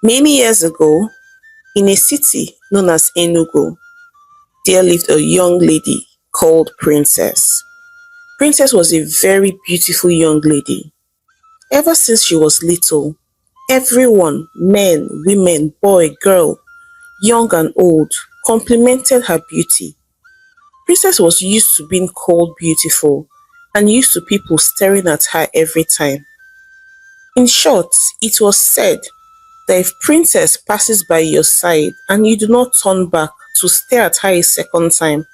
Many years ago, in a city known as Enugu, there lived a young lady called Princess. Princess was a very beautiful young lady. Ever since she was little, everyone, men, women, boy, girl, young and old, complimented her beauty. Princess was used to being called beautiful and used to people staring at her every time. In short, it was said that if Princess passes by your side and you do not turn back to stare at her a second time,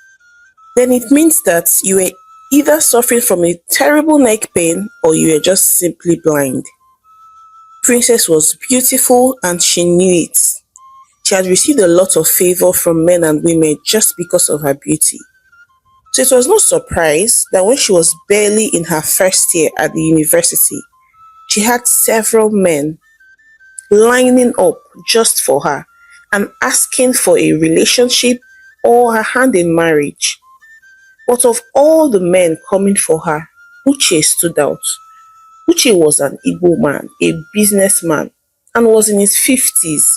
then it means that you were either suffering from a terrible neck pain or you were just simply blind. Princess was beautiful and she knew it. She had received a lot of favor from men and women just because of her beauty. So it was no surprise that when she was barely in her first year at the university, she had several men lining up just for her and asking for a relationship or her hand in marriage. But of all the men coming for her, Uche stood out. Uche was an Igbo man, a businessman, and was in his 50s.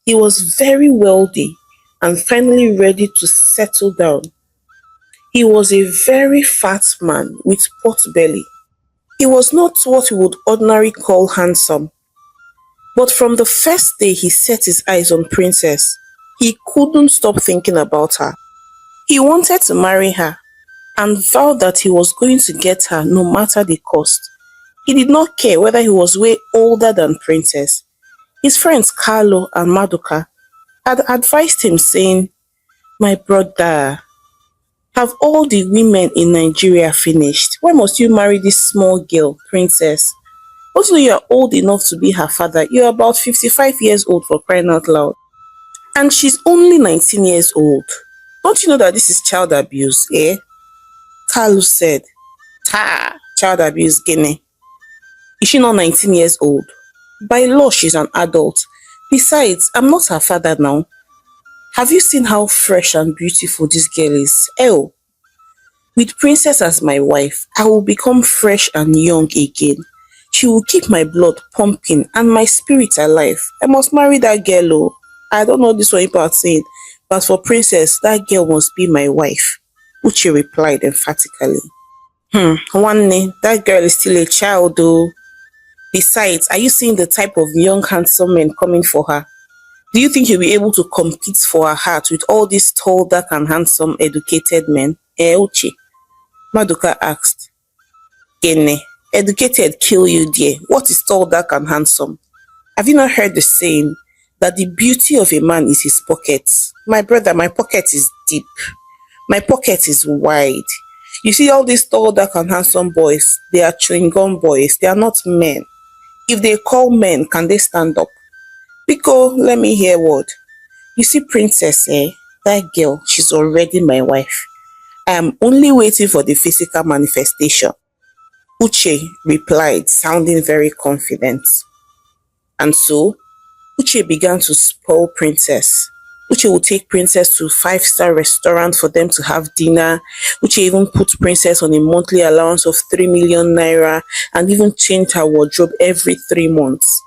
He was very wealthy and finally ready to settle down. He was a very fat man with pot belly. He was not what we would ordinarily call handsome, but from the first day he set his eyes on Princess, he couldn't stop thinking about her. He wanted to marry her and vowed that he was going to get her no matter the cost. He did not care whether he was way older than Princess. His friends Carlo and Madoka had advised him saying, "My brother, have all the women in Nigeria finished? Why must you marry this small girl, Princess? Also, you are old enough to be her father. You are about 55 years old for crying out loud. And she's only 19 years old. Don't you know that this is child abuse, eh?" Carlos said, "Ta, child abuse, Guinea. Is she not 19 years old? By law, she's an adult. Besides, I'm not her father now. Have you seen how fresh and beautiful this girl is? Oh, with Princess as my wife, I will become fresh and young again. She will keep my blood pumping and my spirit alive. I must marry that girl, oh. I don't know this one people are saying, but for Princess, that girl must be my wife," Uche replied emphatically. One, that girl is still a child, though. Besides, are you seeing the type of young, handsome men coming for her? Do you think you'll be able to compete for her heart with all these tall, dark, and handsome, educated men? Uche, Madoka asked. Gene, educated kill you dear. What is tall, dark, and handsome? Have you not heard the saying that the beauty of a man is his pockets? My brother, my pocket is deep. My pocket is wide. You see all these tall, dark, and handsome boys, they are chewing gum boys. They are not men. If they call men, can they stand up? Pico, let me hear word. You see Princess, eh? That girl, she's already my wife. I am only waiting for the physical manifestation," Uche replied, sounding very confident. And so, Uche began to spoil Princess. Uche would take Princess to 5-star restaurant for them to have dinner. Uche even put Princess on a monthly allowance of 3 million naira and even changed her wardrobe every 3 months.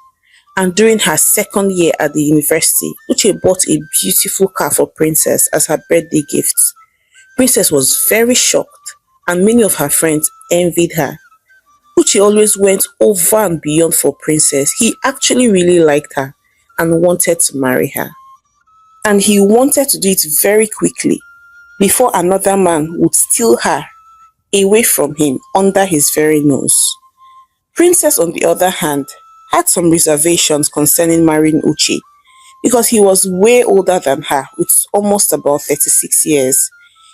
And during her second year at the university, Uche bought a beautiful car for Princess as her birthday gift. Princess was very shocked and many of her friends envied her. Uche always went over and beyond for Princess. He actually really liked her and wanted to marry her. And he wanted to do it very quickly before another man would steal her away from him under his very nose. Princess, on the other hand, had some reservations concerning marrying Uche because he was way older than her with almost about 36 years.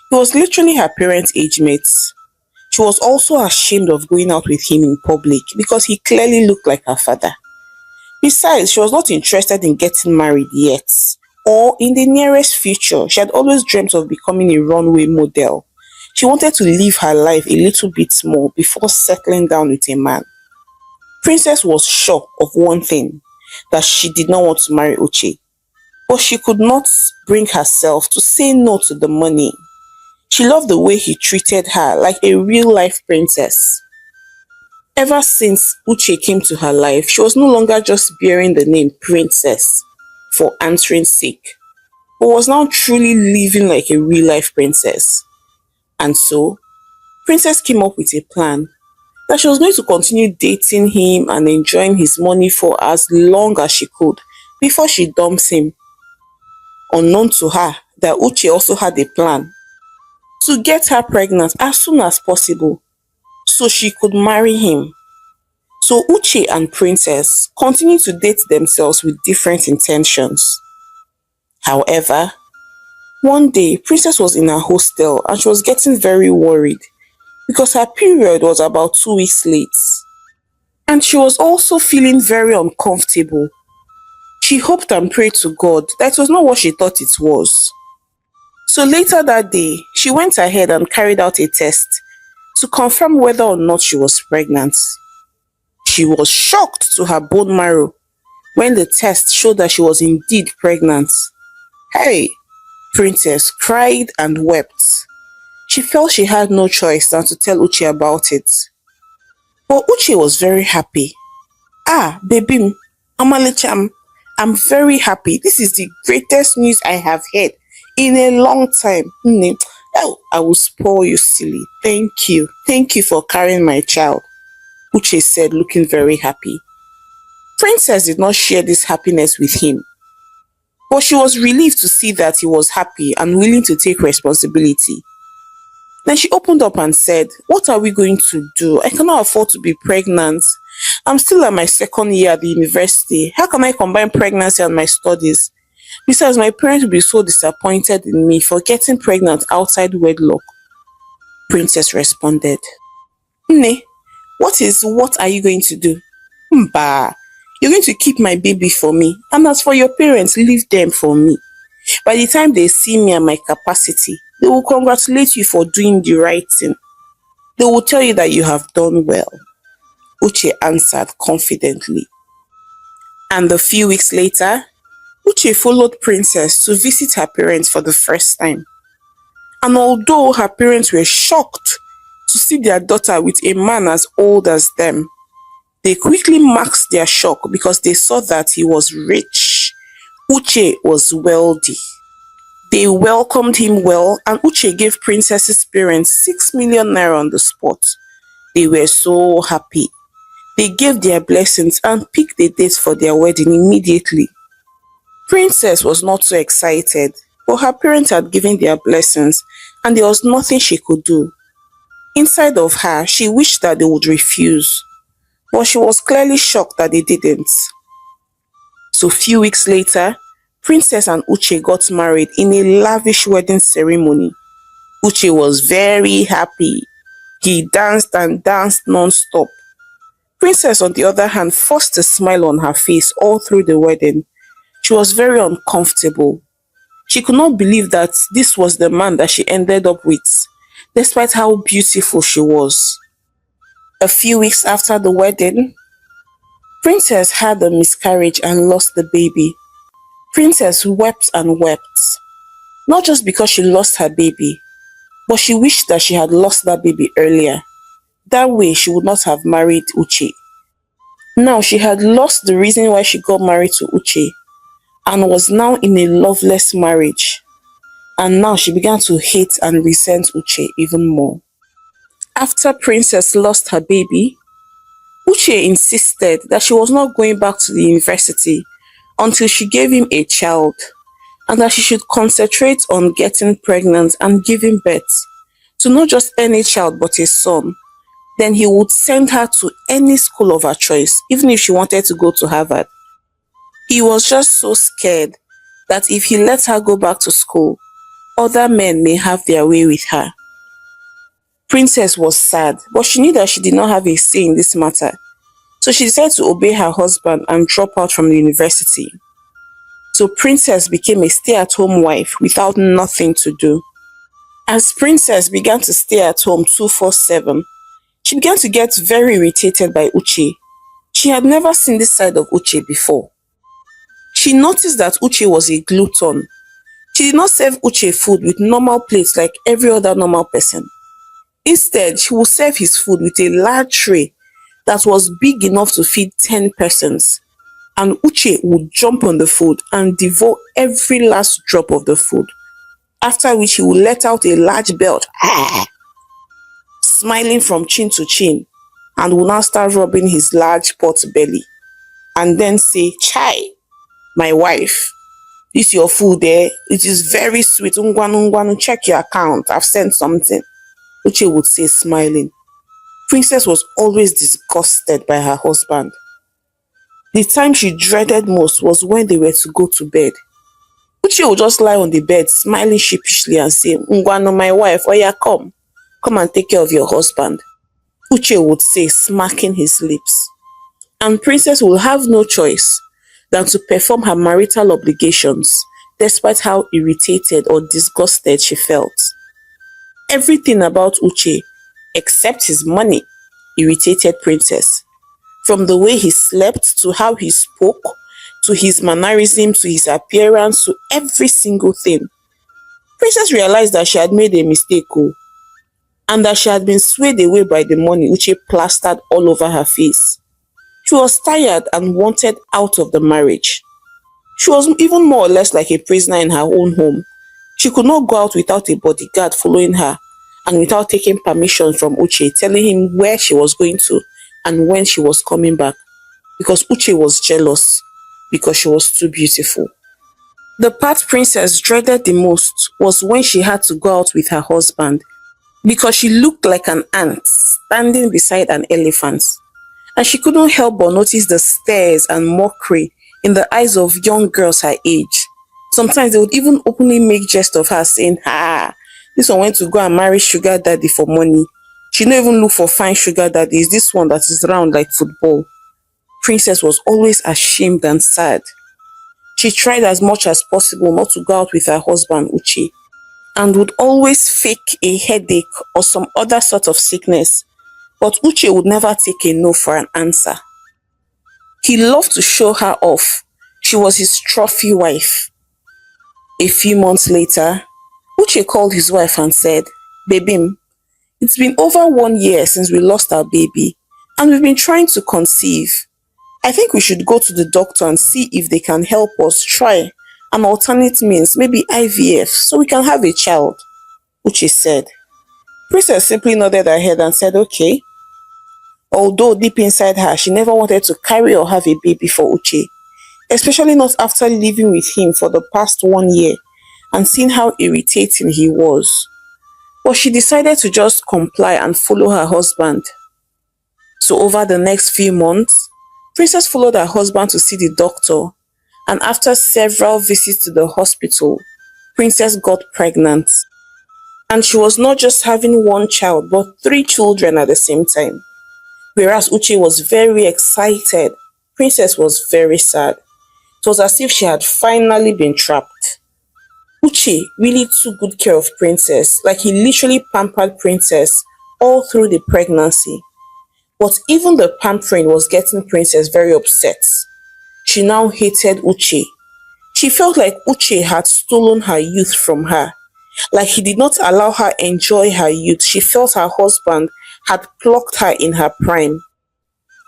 He was literally her parents' age mates. She was also ashamed of going out with him in public because he clearly looked like her father. Besides, she was not interested in getting married yet or in the nearest future. She had always dreamt of becoming a runway model. She wanted to live her life a little bit more before settling down with a man. Princess was sure of one thing, that she did not want to marry Uche, but she could not bring herself to say no to the money. She loved the way he treated her like a real-life princess. Ever since Uche came to her life, she was no longer just bearing the name Princess for answering sake, but was now truly living like a real life princess. And so, Princess came up with a plan that she was going to continue dating him and enjoying his money for as long as she could before she dumps him. Unknown to her that Uche also had a plan to get her pregnant as soon as possible so she could marry him. So Uche and Princess continued to date themselves with different intentions. However, one day Princess was in her hostel and she was getting very worried because her period was about 2 weeks late. And she was also feeling very uncomfortable. She hoped and prayed to God that it was not what she thought it was. So later that day, she went ahead and carried out a test to confirm whether or not she was pregnant. She was shocked to her bone marrow when the test showed that she was indeed pregnant. Hey! Princess cried and wept. She felt she had no choice than to tell Uche about it. But Uche was very happy. Ah, baby, Amalicham, I'm very happy. This is the greatest news I have heard in a long time. Oh, I will spoil you, silly. Thank you. Thank you for carrying my child, Uche said, looking very happy. Princess did not share this happiness with him, but she was relieved to see that he was happy and willing to take responsibility. Then she opened up and said, "What are we going to do? I cannot afford to be pregnant. I'm still at my second year at the university. How can I combine pregnancy and my studies? Besides, my parents will be so disappointed in me for getting pregnant outside wedlock." Princess responded, "Nne, what are you going to do? Mba, you're going to keep my baby for me. And as for your parents, leave them for me. By the time they see me and my capacity, they will congratulate you for doing the right thing. They will tell you that you have done well," Uche answered confidently. And a few weeks later, Uche followed Princess to visit her parents for the first time. And although her parents were shocked to see their daughter with a man as old as them, they quickly masked their shock because they saw that he was rich. Uche was wealthy. They welcomed him well, and Uche gave Princess's parents 6 million naira on the spot. They were so happy. They gave their blessings and picked a date for their wedding immediately. Princess was not so excited, but her parents had given their blessings and there was nothing she could do. Inside of her, she wished that they would refuse, but she was clearly shocked that they didn't. So few weeks later, Princess and Uche got married in a lavish wedding ceremony. Uche was very happy. He danced and danced non-stop. Princess, on the other hand, forced a smile on her face all through the wedding. She was very uncomfortable. She could not believe that this was the man that she ended up with, despite how beautiful she was. A few weeks after the wedding, Princess had a miscarriage and lost the baby. Princess wept and wept, not just because she lost her baby, but she wished that she had lost that baby earlier. That way she would not have married Uche. Now she had lost the reason why she got married to Uche and was now in a loveless marriage. And now she began to hate and resent Uche even more. After Princess lost her baby, Uche insisted that she was not going back to the university until she gave him a child, and that she should concentrate on getting pregnant and giving birth to not just any child but a son. Then he would send her to any school of her choice, even if she wanted to go to Harvard. He was just so scared that if he let her go back to school, other men may have their way with her. Princess was sad, but she knew that she did not have a say in this matter. So she decided to obey her husband and drop out from the university. So Princess became a stay-at-home wife without nothing to do. As Princess began to stay at home 24/7, she began to get very irritated by Uche. She had never seen this side of Uche before. She noticed that Uche was a glutton. She did not serve Uche food with normal plates like every other normal person. Instead, she would serve his food with a large tray that was big enough to feed 10 persons. And Uche would jump on the food and devour every last drop of the food, after which he would let out a large belch, smiling from chin to chin, and would now start rubbing his large pot belly, and then say, "Chai, my wife, this your food there, it is very sweet. Ungwanu, ungwanu, check your account. I've sent something." Uche would say, smiling. Princess was always disgusted by her husband. The time she dreaded most was when they were to go to bed. Uche would just lie on the bed, smiling sheepishly and say, "Ungwanu, my wife, oya, come. Come and take care of your husband." Uche would say, smacking his lips. And Princess would have no choice than to perform her marital obligations, despite how irritated or disgusted she felt. Everything about Uche, except his money, irritated Princess. From the way he slept, to how he spoke, to his mannerism, to his appearance, to every single thing. Princess realized that she had made a mistake, and that she had been swayed away by the money Uche plastered all over her face. She was tired and wanted out of the marriage. She was even more or less like a prisoner in her own home. She could not go out without a bodyguard following her, and without taking permission from Uche, telling him where she was going to and when she was coming back, because Uche was jealous, because she was too beautiful. The part Princess dreaded the most was when she had to go out with her husband, because she looked like an ant standing beside an elephant, and she couldn't help but notice the stares and mockery in the eyes of young girls her age. Sometimes they would even openly make jest of her, saying, this one went to go and marry sugar daddy for money. She don't even look for fine sugar daddy. It's this one that is round like football." Princess was always ashamed and sad. She tried as much as possible not to go out with her husband Uche, and would always fake a headache or some other sort of sickness, but Uche would never take a no for an answer. He loved to show her off. She was his trophy wife. A few months later, Uche called his wife and said, "Babim, it's been over 1 year since we lost our baby, and we've been trying to conceive. I think we should go to the doctor and see if they can help us try an alternate means, maybe IVF, so we can have a child," Uche said. Princess simply nodded her head and said, "Okay." Although deep inside her, she never wanted to carry or have a baby for Uche, especially not after living with him for the past 1 year and seeing how irritating he was. But she decided to just comply and follow her husband. So over the next few months, Princess followed her husband to see the doctor, and after several visits to the hospital, Princess got pregnant. And she was not just having one child, but 3 children at the same time. Whereas Uche was very excited, Princess was very sad. It was as if she had finally been trapped. Uche really took good care of Princess, like he literally pampered Princess all through the pregnancy. But even the pampering was getting Princess very upset. She now hated Uche. She felt like Uche had stolen her youth from her. Like he did not allow her enjoy her youth. She felt her husband had plucked her in her prime.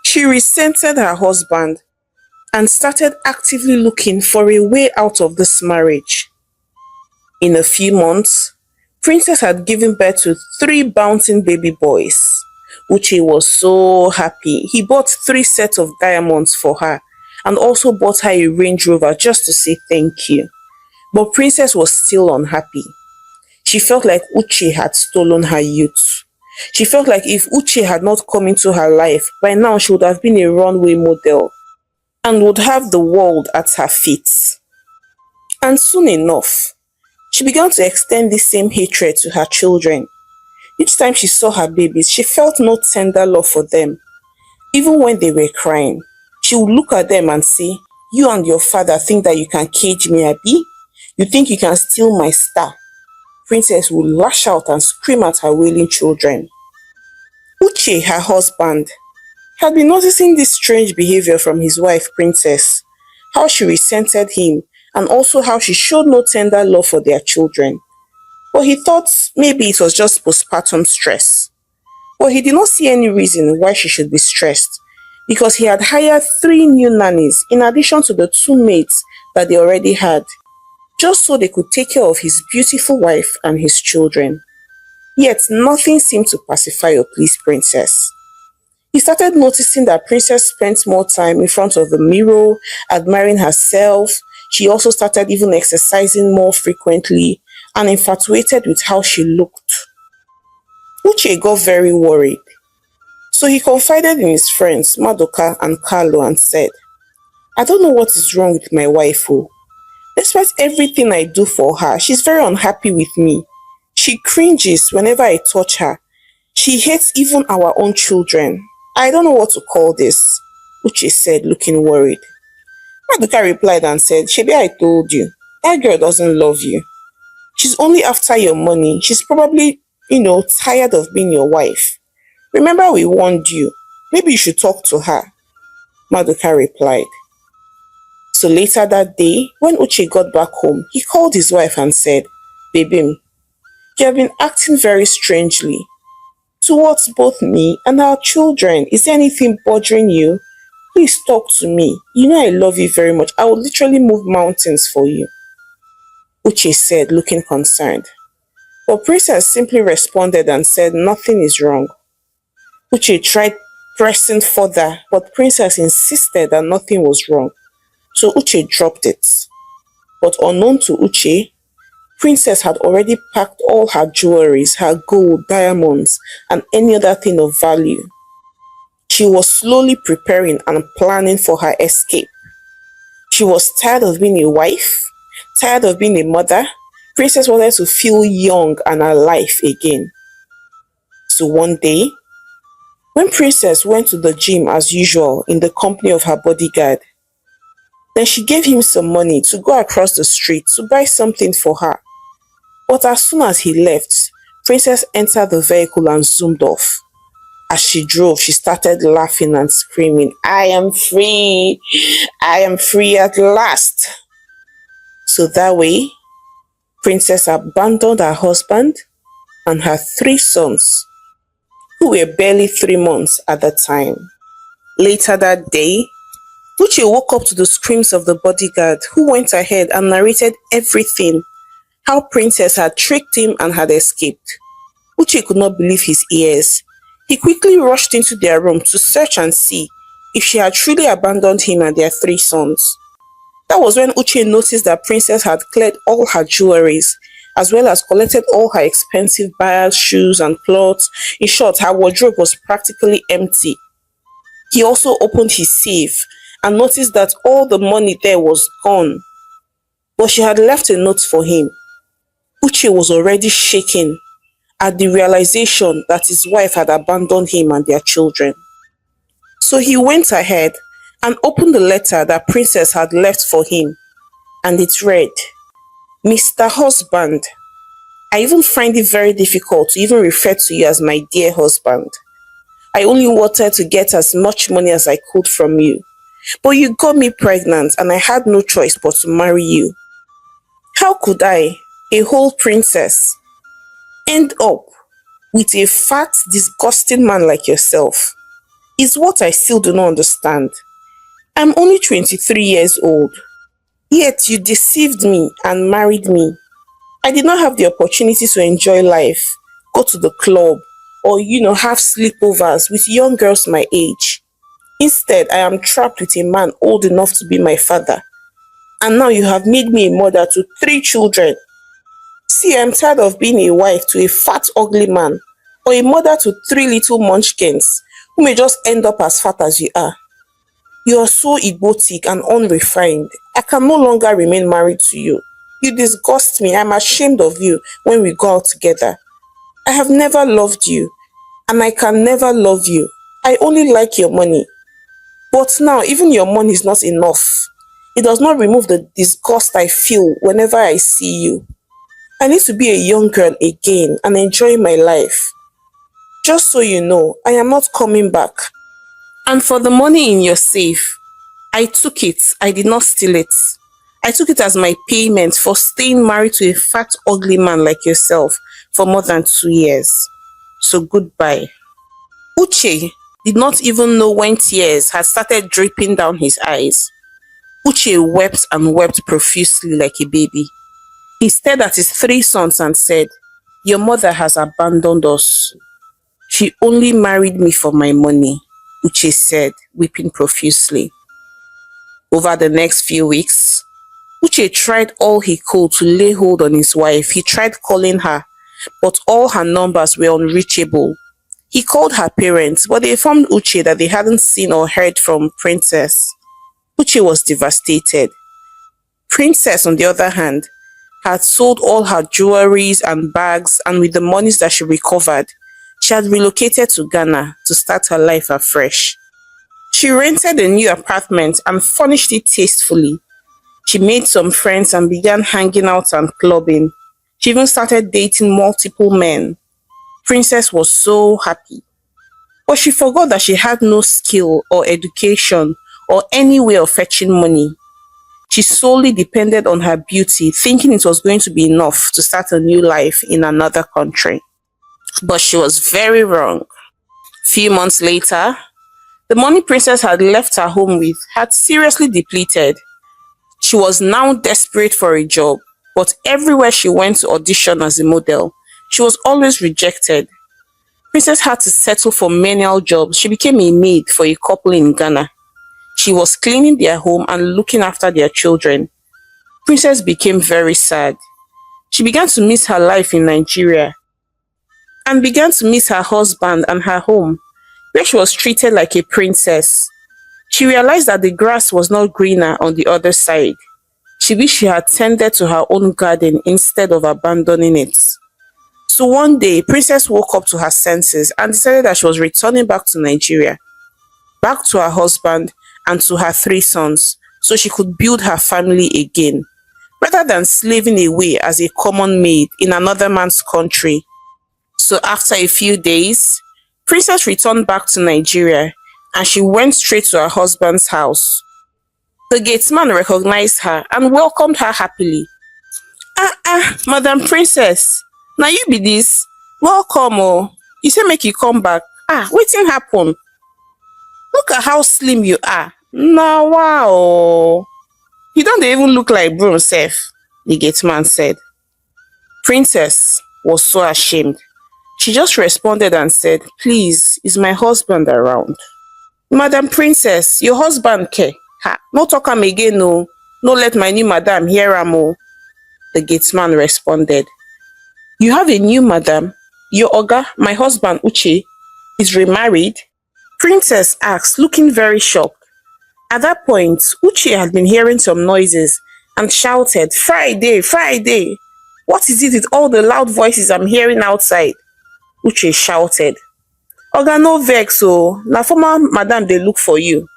She resented her husband and started actively looking for a way out of this marriage. In a few months, Princess had given birth to 3 bouncing baby boys. Uche was so happy. He bought 3 sets of diamonds for her and also bought her a Range Rover just to say thank you. But Princess was still unhappy. She felt like Uche had stolen her youth. She felt like if Uche had not come into her life, by now she would have been a runway model and would have the world at her feet. And soon enough, she began to extend the same hatred to her children. Each time she saw her babies, she felt no tender love for them. Even when they were crying, she would look at them and say, "You and your father think that you can cage me, Abi? You think you can steal my star?" Princess would lash out and scream at her wailing children. Uche, her husband, had been noticing this strange behavior from his wife, Princess, how she resented him and also how she showed no tender love for their children. But he thought maybe it was just postpartum stress. But he did not see any reason why she should be stressed because he had hired three new nannies in addition to the two maids that they already had, just so they could take care of his beautiful wife and his children. Yet nothing seemed to pacify or please Princess. He started noticing that Princess spent more time in front of the mirror, admiring herself. She also started even exercising more frequently and infatuated with how she looked. Uche got very worried. So he confided in his friends, Madoka and Carlo, and said, I don't know what is wrong with my wife. Oh. Despite everything I do for her, she's very unhappy with me. She cringes whenever I touch her. She hates even our own children. I don't know what to call this, Uche said, looking worried. Madoka replied and said, Shebi, I told you, that girl doesn't love you. She's only after your money. She's probably, tired of being your wife. Remember we warned you. Maybe you should talk to her, Madoka replied. So later that day, when Uche got back home, he called his wife and said, Baby, you have been acting very strangely towards both me and our children. Is there anything bothering you? Please talk to me. You know I love you very much. I would literally move mountains for you, Uche said, looking concerned. But Princess simply responded and said nothing is wrong. Uche tried pressing further, but Princess insisted that nothing was wrong. So Uche dropped it. But unknown to Uche, Princess had already packed all her jewelries, her gold, diamonds, and any other thing of value. She was slowly preparing and planning for her escape. She was tired of being a wife, tired of being a mother. Princess wanted to feel young and alive again. So one day, when Princess went to the gym as usual in the company of her bodyguard, then she gave him some money to go across the street to buy something for her. But as soon as he left, Princess entered the vehicle and zoomed off. As she drove, she started laughing and screaming, I am free! I am free at last! So that way, Princess abandoned her husband and her three sons, who were barely 3 months at the time. Later that day, Uche woke up to the screams of the bodyguard, who went ahead and narrated everything, how Princess had tricked him and had escaped. Uche could not believe his ears. He quickly rushed into their room to search and see if she had truly abandoned him and their three sons. That was when Uche noticed that Princess had cleared all her jewelries, as well as collected all her expensive bags, shoes, and clothes. In short, her wardrobe was practically empty. He also opened his safe and noticed that all the money there was gone. But she had left a note for him. Uche was already shaking at the realization that his wife had abandoned him and their children. So he went ahead and opened the letter that Princess had left for him, and it read, Mr. Husband, I even find it very difficult to even refer to you as my dear husband. I only wanted to get as much money as I could from you, but you got me pregnant and I had no choice but to marry you. How could I, a whole princess, end up with a fat, disgusting man like yourself? Is what I still do not understand. I'm only 23 years old, yet you deceived me and married me. I did not have the opportunity to enjoy life, go to the club, or have sleepovers with young girls my age. Instead, I am trapped with a man old enough to be my father. And now you have made me a mother to 3 children. See, I'm tired of being a wife to a fat, ugly man, or a mother to 3 little munchkins who may just end up as fat as you are. You are so egotic and unrefined. I can no longer remain married to you. You disgust me. I'm ashamed of you when we go out together. I have never loved you, and I can never love you. I only like your money. But now, even your money is not enough. It does not remove the disgust I feel whenever I see you. I need to be a young girl again and enjoy my life. Just so you know, I am not coming back. And for the money in your safe, I took it. I did not steal it. I took it as my payment for staying married to a fat, ugly man like yourself for more than 2 years. So goodbye. Uche did not even know when tears had started dripping down his eyes. Uche wept and wept profusely like a baby. He stared at his three sons and said, "Your mother has abandoned us. She only married me for my money," Uche said, weeping profusely. Over the next few weeks, Uche tried all he could to lay hold on his wife. He tried calling her, but all her numbers were unreachable. He called her parents, but they informed Uche that they hadn't seen or heard from Princess. Uche was devastated. Princess, on the other hand, had sold all her jewelries and bags, and with the monies that she recovered, she had relocated to Ghana to start her life afresh. She rented a new apartment and furnished it tastefully. She made some friends and began hanging out and clubbing. She even started dating multiple men. Princess was so happy. But she forgot that she had no skill or education or any way of fetching money. She solely depended on her beauty, thinking it was going to be enough to start a new life in another country. But she was very wrong. Few months later, the money Princess had left her home with had seriously depleted. She was now desperate for a job, but everywhere she went to audition as a model, she was always rejected. Princess had to settle for menial jobs. She became a maid for a couple in Ghana. She was cleaning their home and looking after their children. Princess became very sad. She began to miss her life in Nigeria and began to miss her husband and her home, where she was treated like a princess. She realized that the grass was not greener on the other side. She wished she had tended to her own garden instead of abandoning it. So one day, Princess woke up to her senses and decided that she was returning back to Nigeria, back to her husband and to her three sons, so she could build her family again, rather than slaving away as a common maid in another man's country. So after a few days, Princess returned back to Nigeria and she went straight to her husband's house. The gatesman recognized her and welcomed her happily. Madam Princess, now you be this? Welcome oh. You say make you come back. Wetin happen? Look at how slim you are. Now wow. You don't even look like broom sef, the gateman said. Princess was so ashamed. She just responded and said, "Please, is my husband around?" "Madam Princess, your husband care. No talk am again no. No let my new madam hear am oh," the gateman responded. "You have a new madam? Your oga, my husband Uche, is remarried?" Princess asked, looking very shocked. At that point, Uche had been hearing some noises and shouted, "Friday, Friday! What is it with all the loud voices I'm hearing outside?" Uche shouted. "Oga no vex oh, na former madam dey look for you,"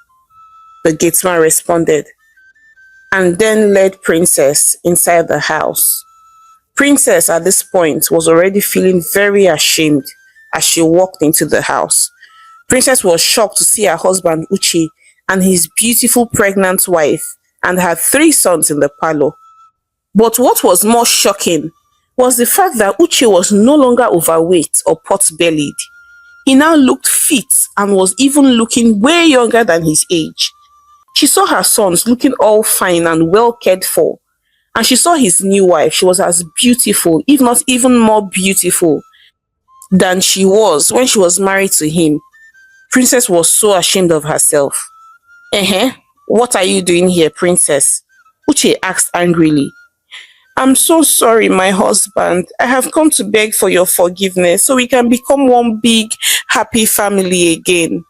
the gateman responded, and then led Princess inside the house. Princess at this point was already feeling very ashamed as she walked into the house. Princess was shocked to see her husband Uche and his beautiful pregnant wife and her three sons in the parlor. But what was more shocking was the fact that Uche was no longer overweight or pot-bellied. He now looked fit and was even looking way younger than his age. She saw her sons looking all fine and well cared for, and she saw his new wife. She was as beautiful, if not even more beautiful, than she was when she was married to him. Princess was so ashamed of herself. What are you doing here, Princess?" Uche asked angrily. "I'm so sorry, my husband. I have come to beg for your forgiveness so we can become one big, happy family again,"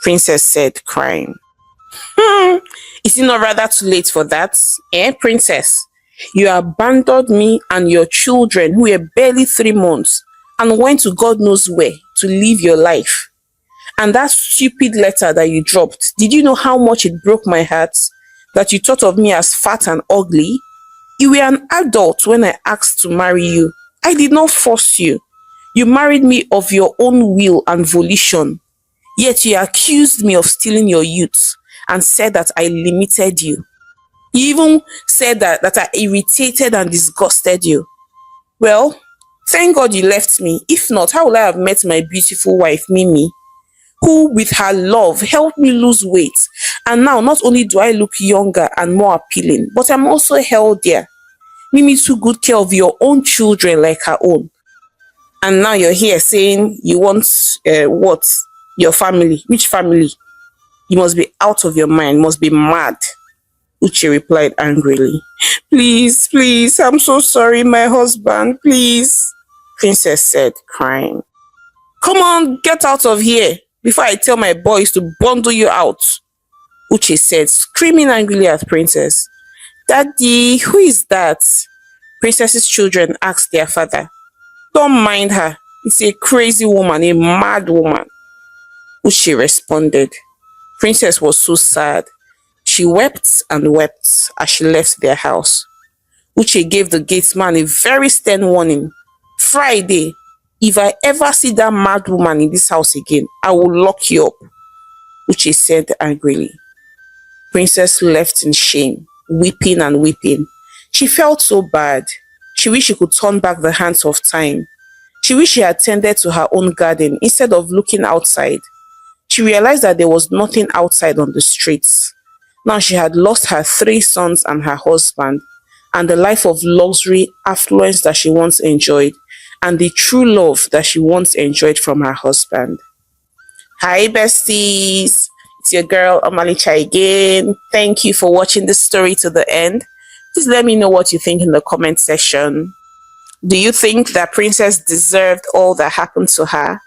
Princess said, crying. Is it not rather too late for that? Princess? You abandoned me and your children who were barely 3 months and went to God knows where to live your life. And that stupid letter that you dropped, did you know how much it broke my heart that you thought of me as fat and ugly? You were an adult when I asked to marry you. I did not force you. You married me of your own will and volition. Yet you accused me of stealing your youth and said that I limited you. You even said that I irritated and disgusted you. Well, thank God you left me. If not, how would I have met my beautiful wife, Mimi? who with her love helped me lose weight. And now not only do I look younger and more appealing, but I'm also healthier. Mimi took good care of your own children like her own. And now you're here saying you want what? Your family. Which family? You must be out of your mind, must be mad. Uche replied angrily. Please, please, I'm so sorry, my husband, please, Princess said, crying. Come on, get out of here before I tell my boys to bundle you out, Uche said, screaming angrily at Princess. Daddy, who is that? Princess's children asked their father. Don't mind her. It's a crazy woman, a mad woman, Uche responded. Princess was so sad. She wept and wept as she left their house. Uche gave the gatesman a very stern warning. Friday, if I ever see that mad woman in this house again, I will lock you up, Uche said angrily. Princess left in shame, weeping and weeping. She felt so bad. She wished she could turn back the hands of time. She wished she had tended to her own garden instead of looking outside. She realized that there was nothing outside on the streets. Now she had lost her 3 sons and her husband, and the life of luxury, affluence that she once enjoyed, and the true love that she once enjoyed from her husband. Hi besties, it's your girl Omalicha again. Thank you for watching this story to the end. Please let me know what you think in the comment section. Do you think that Princess deserved all that happened to her?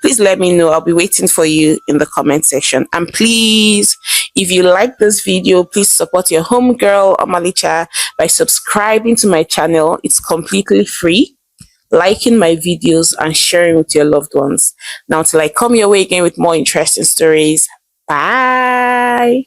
Please let me know. I'll be waiting for you in the comment section. And please, if you like this video, please support your homegirl Omalicha by subscribing to my channel. It's completely free. Liking my videos and sharing with your loved ones. Now till I come your way again with more interesting stories. Bye.